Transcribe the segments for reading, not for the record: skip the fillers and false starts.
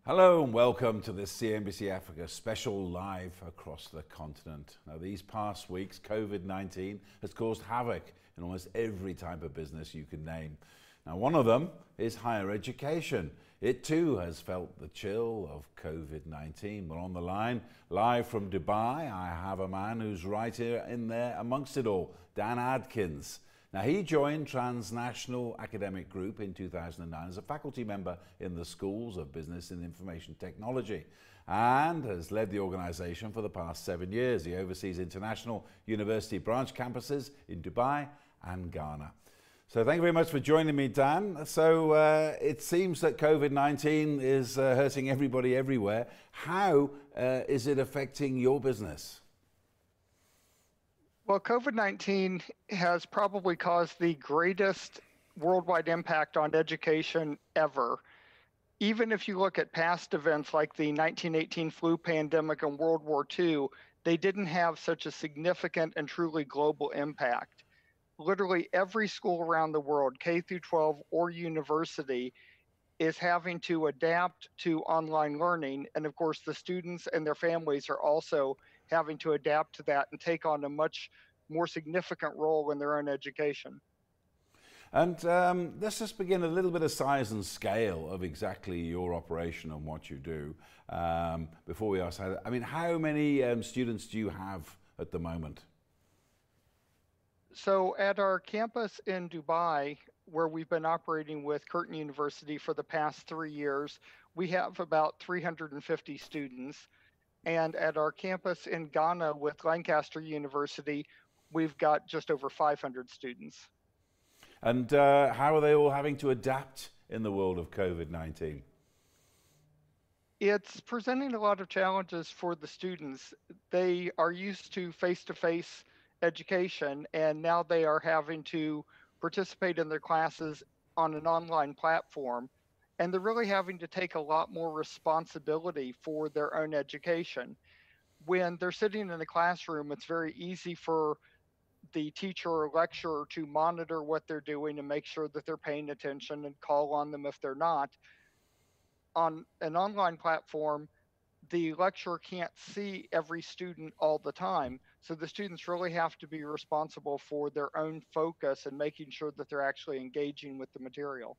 Hello and welcome to this CNBC Africa special live across the continent. Now, these past weeks, COVID-19 has caused havoc in almost every type of business you can name. Now, one of them is higher education. It too has felt the chill of COVID-19. Well, on the line, live from Dubai, I have a man who's right here in there amongst it all, Dan Adkins. Now, he joined Transnational Academic Group in 2009 as a faculty member in the Schools of Business and Information Technology and has led the organization for the past 7 years. He oversees international university branch campuses in Dubai and Ghana. So thank you very much for joining me, Dan. So it seems that COVID-19 is hurting everybody everywhere. How is it affecting your business? Well, COVID-19 has probably caused the greatest worldwide impact on education ever. Even if you look at past events like the 1918 flu pandemic and World War II, they didn't have such a significant and truly global impact. Literally every school around the world, K through 12 or university, is having to adapt to online learning. And of course, the students and their families are also having to adapt to that and take on a much more significant role in their own education. And let's just begin a little bit of size and scale of exactly your operation and what you do before we ask how. I mean, how many students do you have at the moment? So at our campus in Dubai, where we've been operating with Curtin University for the past 3 years, we have about 350 students. And at our campus in Ghana with Lancaster University, we've got just over 500 students. And how are they all having to adapt in the world of COVID-19? It's presenting a lot of challenges for the students. They are used to face-to-face education, and now they are having to participate in their classes on an online platform. And they're really having to take a lot more responsibility for their own education. When they're sitting in a classroom, it's very easy for the teacher or lecturer to monitor what they're doing and make sure that they're paying attention and call on them if they're not. On an online platform, the lecturer can't see every student all the time. So the students really have to be responsible for their own focus and making sure that they're actually engaging with the material.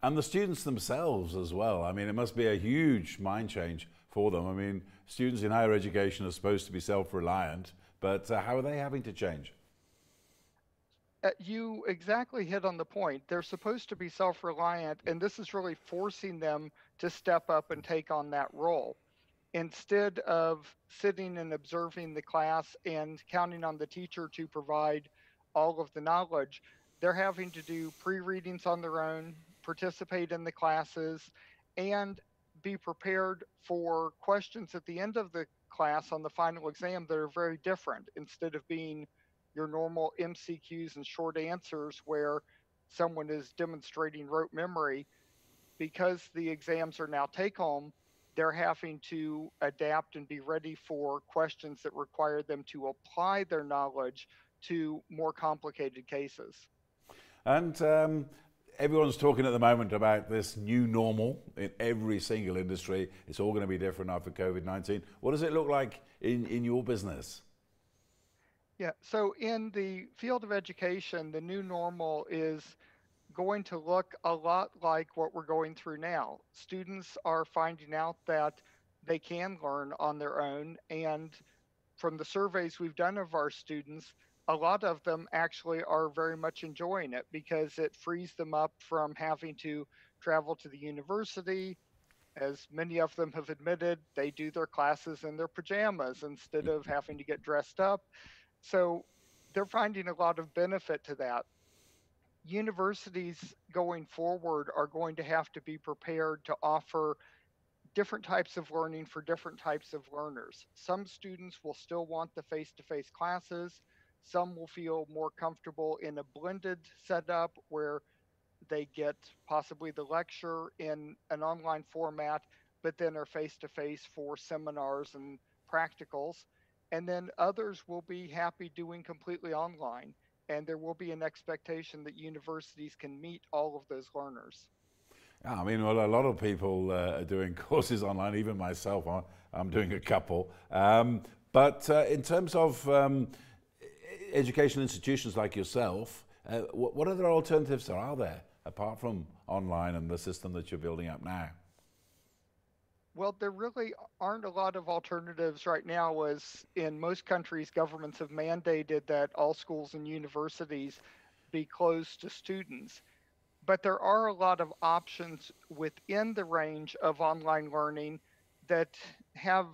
And the students themselves as well. I mean, it must be a huge mind change for them. I mean, students in higher education are supposed to be self-reliant, but how are they having to change? You exactly hit on the point. They're supposed to be self-reliant, and this is really forcing them to step up and take on that role. Instead of sitting and observing the class and counting on the teacher to provide all of the knowledge, they're having to do pre-readings on their own, participate in the classes, and be prepared for questions at the end of the class on the final exam that are very different. Instead of being your normal MCQs and short answers where someone is demonstrating rote memory, because the exams are now take-home, they're having to adapt and be ready for questions that require them to apply their knowledge to more complicated cases. And everyone's talking at the moment about this new normal in every single industry. It's all going to be different after COVID-19. What does it look like in your business? Yeah, so in the field of education, the new normal is going to look a lot like what we're going through now. Students are finding out that they can learn on their own, and from the surveys we've done of our students, a lot of them actually are very much enjoying it because it frees them up from having to travel to the university. As many of them have admitted, they do their classes in their pajamas instead of having to get dressed up. So they're finding a lot of benefit to that. Universities going forward are going to have to be prepared to offer different types of learning for different types of learners. Some students will still want the face-to-face classes. Some will feel more comfortable in a blended setup where they get possibly the lecture in an online format, but then are face-to-face for seminars and practicals. And then others will be happy doing completely online. And there will be an expectation that universities can meet all of those learners. I mean, well, a lot of people are doing courses online, even myself, I'm doing a couple. But in terms of educational institutions like yourself, what other alternatives are there apart from online and the system that you're building up now? Well, there really aren't a lot of alternatives right now, as in most countries, governments have mandated that all schools and universities be closed to students. But there are a lot of options within the range of online learning that have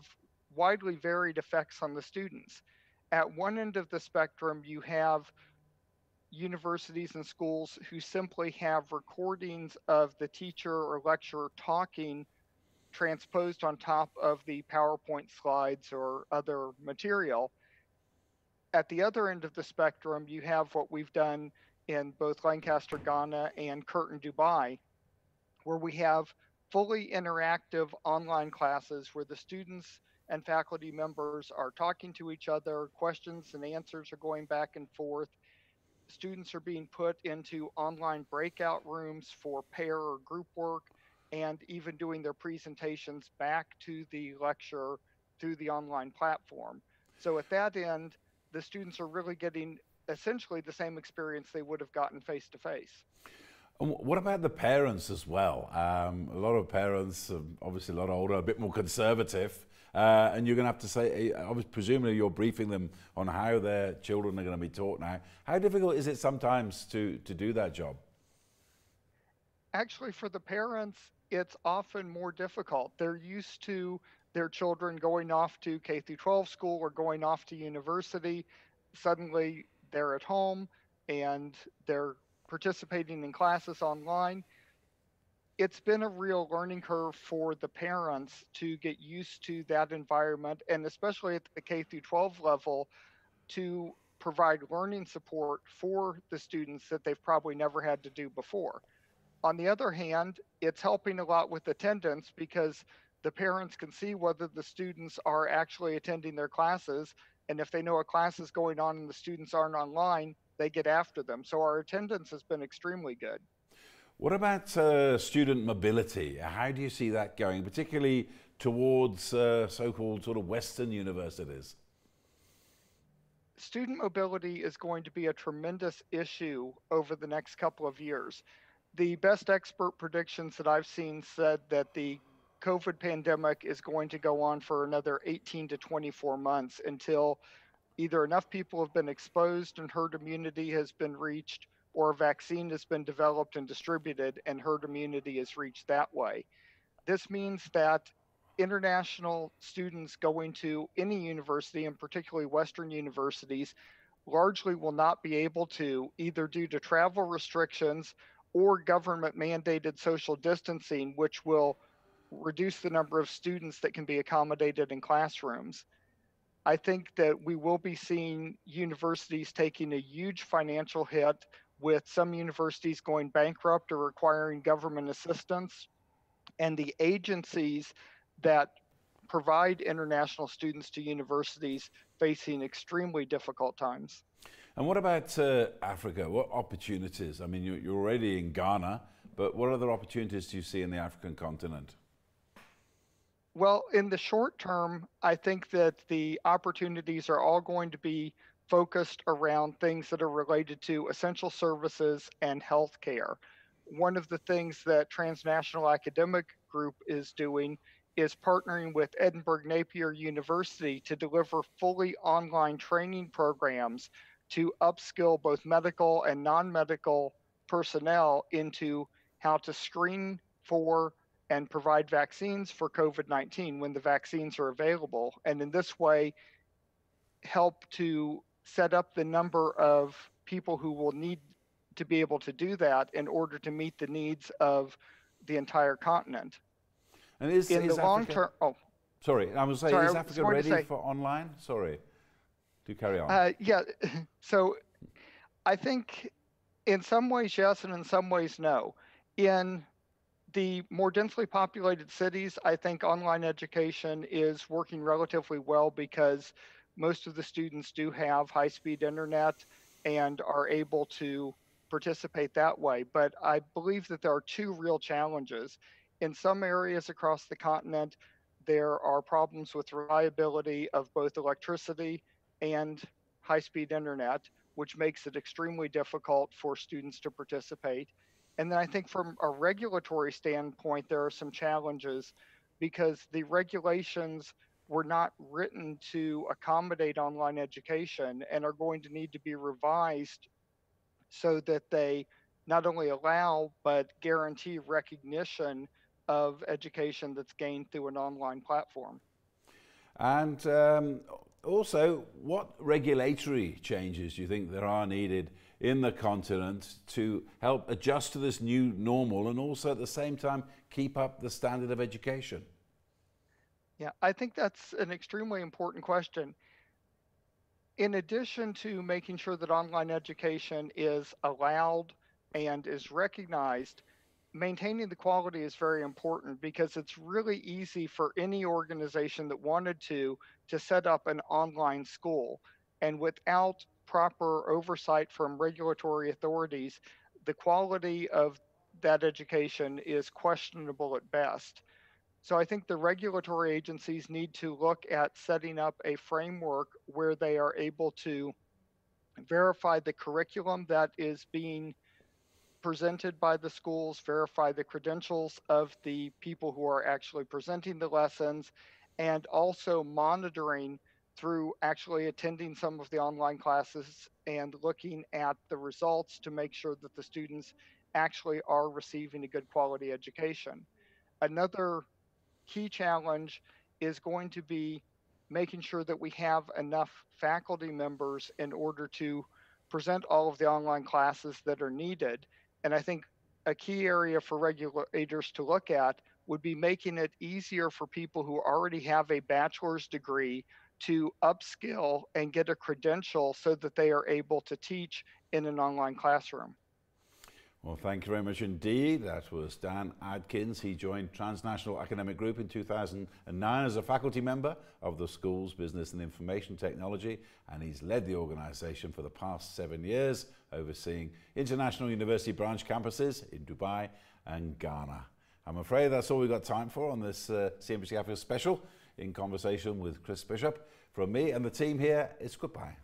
widely varied effects on the students. At one end of the spectrum, you have universities and schools who simply have recordings of the teacher or lecturer talking transposed on top of the PowerPoint slides or other material. At the other end of the spectrum, you have what we've done in both Lancaster, Ghana, and Curtin, Dubai, where we have fully interactive online classes where the students and faculty members are talking to each other, questions and answers are going back and forth. Students are being put into online breakout rooms for pair or group work, and even doing their presentations back to the lecturer through the online platform. So at that end, the students are really getting essentially the same experience they would have gotten face to face. And what about the parents as well? A lot of parents, obviously a lot older, a bit more conservative, and you're going to have to say, presumably you're briefing them on how their children are going to be taught now. How difficult is it sometimes to do that job? Actually, for the parents, it's often more difficult. They're used to their children going off to K through 12 school or going off to university. Suddenly, they're at home and they're participating in classes online. It's been a real learning curve for the parents to get used to that environment, and especially at the K through 12 level, to provide learning support for the students that they've probably never had to do before. On the other hand, it's helping a lot with attendance because the parents can see whether the students are actually attending their classes. And if they know a class is going on and the students aren't online, they get after them. So our attendance has been extremely good. What about student mobility? How do you see that going, particularly towards so-called sort of Western universities? Student mobility is going to be a tremendous issue over the next couple of years. The best expert predictions that I've seen said that the COVID pandemic is going to go on for another 18 to 24 months until either enough people have been exposed and herd immunity has been reached, or a vaccine has been developed and distributed and herd immunity is reached that way. This means that international students going to any university, and particularly Western universities, largely will not be able to, either due to travel restrictions or government mandated social distancing, which will reduce the number of students that can be accommodated in classrooms. I think that we will be seeing universities taking a huge financial hit, with some universities going bankrupt or requiring government assistance, and the agencies that provide international students to universities facing extremely difficult times. And what about Africa? What opportunities? I mean, you're already in Ghana, but what other opportunities do you see in the African continent? Well, in the short term, I think that the opportunities are all going to be focused around things that are related to essential services and healthcare. One of the things that Transnational Academic Group is doing is partnering with Edinburgh Napier University to deliver fully online training programs to upskill both medical and non medical personnel into how to screen for and provide vaccines for COVID-19 when the vaccines are available. And in this way, help to set up the number of people who will need to be able to do that in order to meet the needs of the entire continent. And In the is long Africa, term, oh, sorry, I was saying, sorry, I is was Africa going to ready say, for online? Sorry, do carry on. yeah, so I think in some ways, yes, and in some ways, no. In the more densely populated cities, I think online education is working relatively well because most of the students do have high speed internet and are able to participate that way. But I believe that there are two real challenges. In some areas across the continent, there are problems with reliability of both electricity and high speed internet, which makes it extremely difficult for students to participate. And then I think from a regulatory standpoint, there are some challenges because the regulations were not written to accommodate online education and are going to need to be revised so that they not only allow but guarantee recognition of education that's gained through an online platform. And also, what regulatory changes do you think there are needed in the continent to help adjust to this new normal and also at the same time keep up the standard of education? Yeah, I think that's an extremely important question. In addition to making sure that online education is allowed and is recognized, maintaining the quality is very important because it's really easy for any organization that wanted to set up an online school. And without proper oversight from regulatory authorities, the quality of that education is questionable at best. So I think the regulatory agencies need to look at setting up a framework where they are able to verify the curriculum that is being presented by the schools, verify the credentials of the people who are actually presenting the lessons, and also monitoring through actually attending some of the online classes and looking at the results to make sure that the students actually are receiving a good quality education. Another key challenge is going to be making sure that we have enough faculty members in order to present all of the online classes that are needed. And I think a key area for regulators to look at would be making it easier for people who already have a bachelor's degree to upskill and get a credential so that they are able to teach in an online classroom. Well, thank you very much indeed. That was Dan Adkins. He joined Transnational Academic Group in 2009 as a faculty member of the school's Business and Information Technology, and he's led the organisation for the past 7 years, overseeing international university branch campuses in Dubai and Ghana. I'm afraid that's all we've got time for on this CNBC Africa special in conversation with Chris Bishop. From me and the team here, it's goodbye.